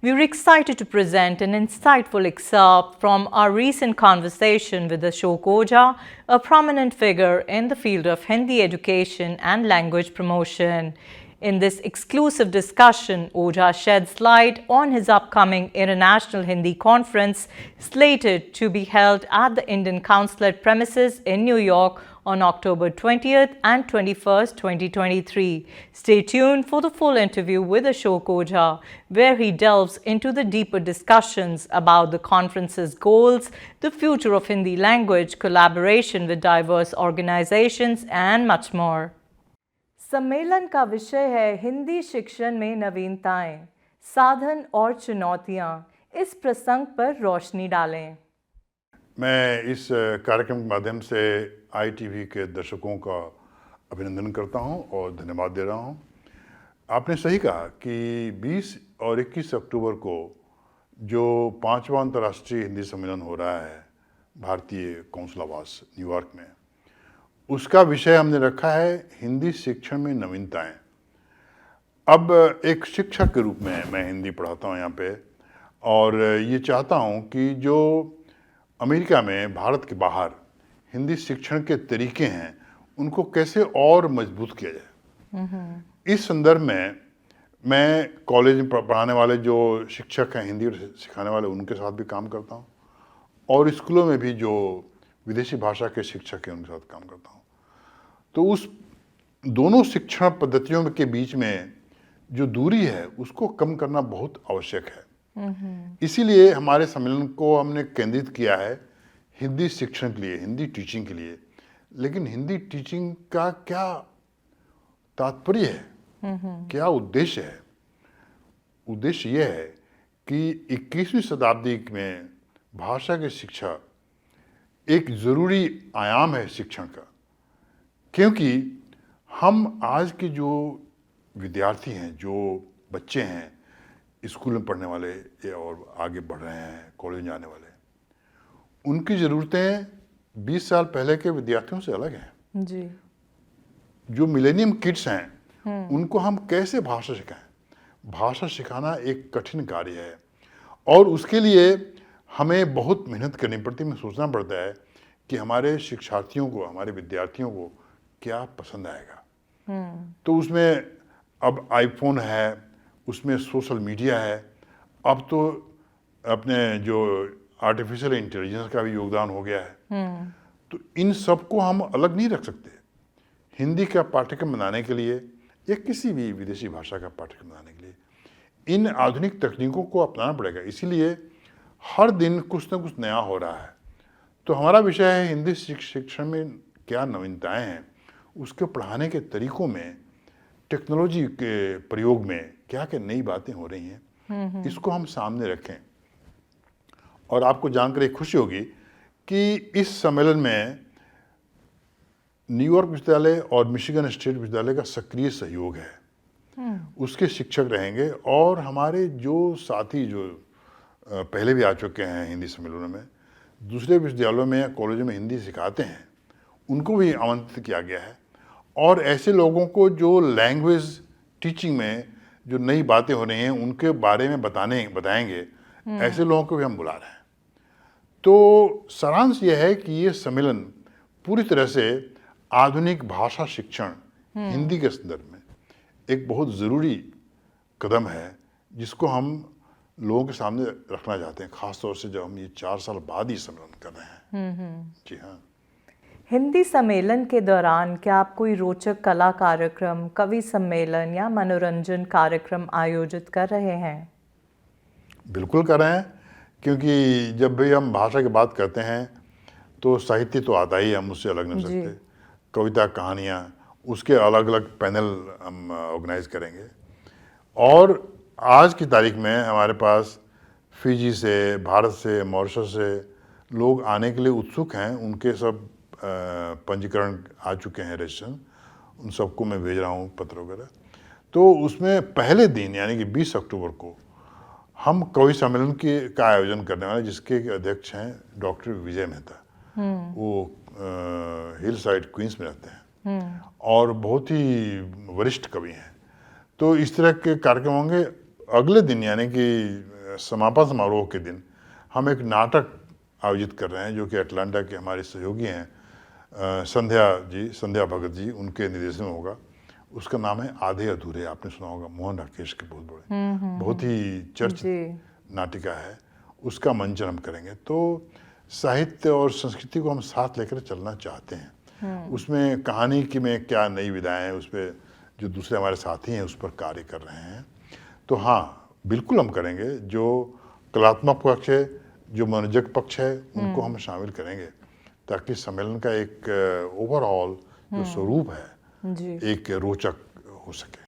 We're excited to present an insightful excerpt from our recent conversation with Ashok Ojha, a prominent figure in the field of Hindi education and language promotion. In this exclusive discussion, Ojha sheds light on his upcoming International Hindi Conference slated to be held at the Indian Consulate premises in New York on October 20th and 21st, 2023. Stay tuned for the full interview with Ashok Ojha, where he delves into the deeper discussions about the conference's goals, the future of Hindi language, collaboration with diverse organizations, and much more. सम्मेलन का विषय है हिंदी शिक्षण में नवीनताएं, साधन और चुनौतियां। इस प्रसंग पर रोशनी डालें। मैं इस कार्यक्रम के माध्यम से ITV के दर्शकों का अभिनंदन करता हूं और धन्यवाद दे रहा हूं। आपने सही कहा कि 20 और 21 अक्टूबर को जो 5वां अंतर्राष्ट्रीय हिंदी सम्मेलन हो रहा है भारतीय कौंसल आवास न्यूयॉर्क में, उसका विषय हमने रखा है हिंदी शिक्षण में नवीनताएं। अब एक शिक्षक के रूप में मैं हिंदी पढ़ाता हूं यहाँ पे, और ये चाहता हूं कि जो अमेरिका में भारत के बाहर हिंदी शिक्षण के तरीके हैं उनको कैसे और मजबूत किया जाए। इस संदर्भ में मैं कॉलेज में पढ़ाने वाले जो शिक्षक हैं, हिंदी सिखाने वाले, उनके साथ भी काम करता हूं, और स्कूलों में भी जो विदेशी भाषा के शिक्षक हैं उनके साथ काम करता हूं। तो उस दोनों शिक्षण पद्धतियों के बीच में जो दूरी है उसको कम करना बहुत आवश्यक है। इसीलिए हमारे सम्मेलन को हमने केंद्रित किया है हिंदी शिक्षण के लिए, हिंदी टीचिंग के लिए। लेकिन हिंदी टीचिंग का क्या तात्पर्य है, क्या उद्देश्य है? उद्देश्य यह है कि 21वीं शताब्दी में भाषा की शिक्षा एक जरूरी आयाम है शिक्षण का, क्योंकि हम आज के जो विद्यार्थी हैं, जो बच्चे हैं, स्कूल में पढ़ने वाले और आगे बढ़ रहे हैं, कॉलेज जाने वाले, उनकी ज़रूरतें 20 साल पहले के विद्यार्थियों से अलग हैं। जी। जो मिलेनियम किड्स हैं उनको हम कैसे भाषा सिखाएं? भाषा सिखाना एक कठिन कार्य है और उसके लिए हमें बहुत मेहनत करनी पड़ती है। हमें सोचना पड़ता है कि हमारे शिक्षार्थियों को, हमारे विद्यार्थियों को क्या पसंद आएगा। तो उसमें अब आईफोन है, उसमें सोशल मीडिया है, अब तो अपने जो आर्टिफिशियल इंटेलिजेंस का भी योगदान हो गया है। तो इन सब को हम अलग नहीं रख सकते। हिंदी का पाठ्यक्रम बनाने के लिए या किसी भी विदेशी भाषा का पाठ्यक्रम बनाने के लिए इन आधुनिक तकनीकों को अपनाना पड़ेगा। इसीलिए हर दिन कुछ न कुछ नया हो रहा है। तो हमारा विषय है हिंदी शिक्षण में क्या नवीनताएं हैं, उसके पढ़ाने के तरीकों में, टेक्नोलॉजी के प्रयोग में क्या क्या नई बातें हो रही हैं, इसको हम सामने रखें। और आपको जानकर एक खुशी होगी कि इस सम्मेलन में न्यूयॉर्क विश्वविद्यालय और मिशिगन स्टेट विश्वविद्यालय का सक्रिय सहयोग है। उसके शिक्षक रहेंगे और हमारे जो साथी जो पहले भी आ चुके हैं हिंदी सम्मेलनों में, दूसरे विश्वविद्यालयों में या कॉलेजों में हिंदी सिखाते हैं, उनको भी आमंत्रित किया गया है। और ऐसे लोगों को जो लैंग्वेज टीचिंग में जो नई बातें हो रही हैं उनके बारे में बताएंगे, ऐसे लोगों को भी हम बुला रहे हैं। तो सारांश यह है कि ये सम्मेलन पूरी तरह से आधुनिक भाषा शिक्षण हिंदी के संदर्भ में एक बहुत ज़रूरी कदम है, जिसको हम लोगों के सामने रखना चाहते हैं, खासतौर से जब हम ये 4 साल बाद ही सम्मेलन कर रहे हैं। जी हाँ। हिंदी सम्मेलन के दौरान क्या आप कोई रोचक कला कार्यक्रम, कवि सम्मेलन या मनोरंजन कार्यक्रम आयोजित कर रहे हैं? बिल्कुल कर रहे हैं, क्योंकि जब भी हम भाषा की बात करते हैं तो साहित्य तो आता ही है, हम उससे अलग नहीं हो सकते। कविता, कहानियाँ, उसके अलग अलग पैनल हम ऑर्गेनाइज करेंगे। और आज की तारीख में हमारे पास फिजी से, भारत से, मॉरिशस से लोग आने के लिए उत्सुक हैं। उनके सब पंजीकरण आ चुके हैं, रजिस्ट्रेशन, उन सबको मैं भेज रहा हूँ पत्र वगैरह। तो उसमें पहले दिन यानी कि 20 अक्टूबर को हम कवि सम्मेलन का आयोजन करने वाले, जिसके अध्यक्ष हैं डॉक्टर विजय मेहता। वो हिल साइड क्वींस में रहते हैं और बहुत ही वरिष्ठ कवि हैं। तो इस तरह के कार्यक्रम होंगे। अगले दिन यानी कि समापन समारोह के दिन हम एक नाटक आयोजित कर रहे हैं जो कि अटलांटा के हमारे सहयोगी हैं संध्या भगत जी, उनके निर्देशन में होगा। उसका नाम है आधे अधूरे। आपने सुना होगा, मोहन राकेश के बहुत बड़े, बहुत ही चर्चित नाटिका है। उसका मंचन हम करेंगे। तो साहित्य और संस्कृति को हम साथ लेकर चलना चाहते हैं। उसमें कहानी की में क्या नई विधाएं हैं, उस पर जो दूसरे हमारे साथी हैं उस पर कार्य कर रहे हैं। तो हाँ, बिल्कुल हम करेंगे। जो कलात्मक पक्ष है, जो मनोरंजक पक्ष है, उनको हम शामिल करेंगे ताकि सम्मेलन का एक ओवरऑल जो स्वरूप है जी। एक रोचक हो सके।